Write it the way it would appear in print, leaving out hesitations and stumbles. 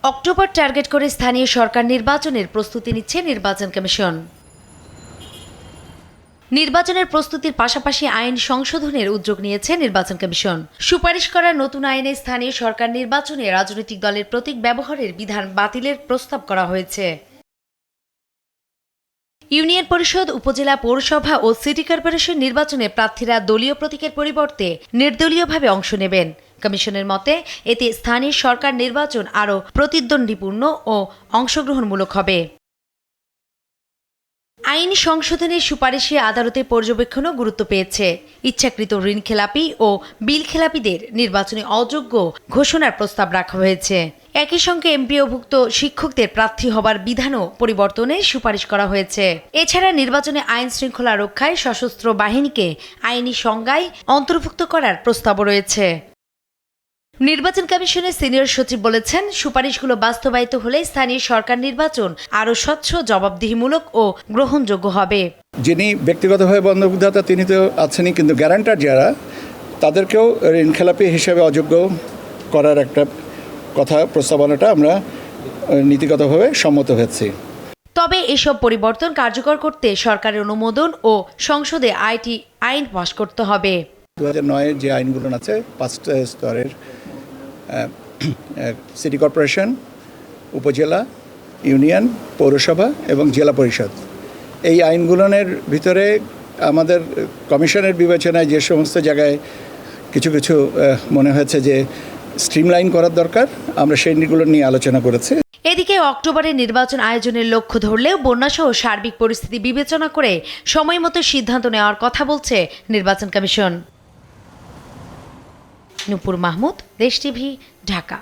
October target করে স্থানীয় সরকার নির্বাচনের প্রস্তুতি নিচ্ছে নির্বাচন কমিশন। নির্বাচনের প্রস্তুতির পাশাপাশি আইন সংশোধনের উদ্যোগ নিয়েছে নির্বাচন কমিশন। সুপারিশ করা নতুন আইনে স্থানীয় সরকার নির্বাচনে রাজনৈতিক দলের প্রতীক ব্যবহারের বিধান বাতিলের প্রস্তাব করা হয়েছে। ইউনিয়ন পরিষদ, উপজেলা, পৌরসভা ও সিটি কর্পোরেশন নির্বাচনে প্রার্থীরা দলীয় প্রতীকের পরিবর্তে নির্দলীয়ভাবে অংশ নেবেন। কমিশনের মতে এতে স্থানীয় সরকার নির্বাচন আরও প্রতিদ্বন্দ্বিপূর্ণ ও অংশগ্রহণমূলক হবে। আইন সংশোধনের সুপারিশে আদালতে পর্যবেক্ষণও গুরুত্ব পেয়েছে। ইচ্ছাকৃত ঋণ খেলাপি ও বিল খেলাপিদের নির্বাচনে অযোগ্য ঘোষণার প্রস্তাব রাখা হয়েছে। একই সঙ্গে এমপিওভুক্ত শিক্ষকদের প্রার্থী হবার বিধানও পরিবর্তনের সুপারিশ করা হয়েছে। এছাড়া নির্বাচনে আইন শৃঙ্খলা রক্ষায় সশস্ত্র বাহিনীকে আইনি সংজ্ঞায় অন্তর্ভুক্ত করার প্রস্তাবও রয়েছে। নির্বাচন কমিশনের সিনিয়র সচিব বলেছেন, সুপারিশগুলো বাস্তবায়িত হলে স্থানীয় সরকার নির্বাচন আরও স্বচ্ছ, জবাবদিহিমূলক ও গ্রহণযোগ্য হবে। যিনি ব্যক্তিগতভাবে বন্ধকদাতা তিনি তো আছেনই, কিন্তু গ্যারান্টার যারা তাদেরকেও ঋণখেলাপি হিসেবে অযোগ্য করার একটা কথা প্রস্তাবনাটা আমরা নীতিগতভাবে সম্মত হয়েছি। তবে এসব পরিবর্তন কার্যকর করতে সরকারের অনুমোদন ও সংসদে আইন পাস করতে হবে। 2009-এর যে আইনগুলো আছে 5টা স্তরের সিটি কর্পোরেশন, উপজেলা, ইউনিয়ন, পৌরসভা এবং জেলা পরিষদ, এই আইনগুলোর ভিতরে আমাদের কমিশনের বিবেচনায় যে সমস্ত জায়গায় কিছু কিছু মনে হয়েছে যে স্ট্রিমলাইন করার দরকার, আমরা সেইগুলো নিয়ে আলোচনা করেছি। এদিকে অক্টোবরে নির্বাচন আয়োজনের লক্ষ্য ধরলেও বন্যাসহ সার্বিক পরিস্থিতি বিবেচনা করে সময়মতো সিদ্ধান্ত নেওয়ার কথা বলছে নির্বাচন কমিশন। নূপুর মাহমুদ, দেশ টিভি, ঢাকা।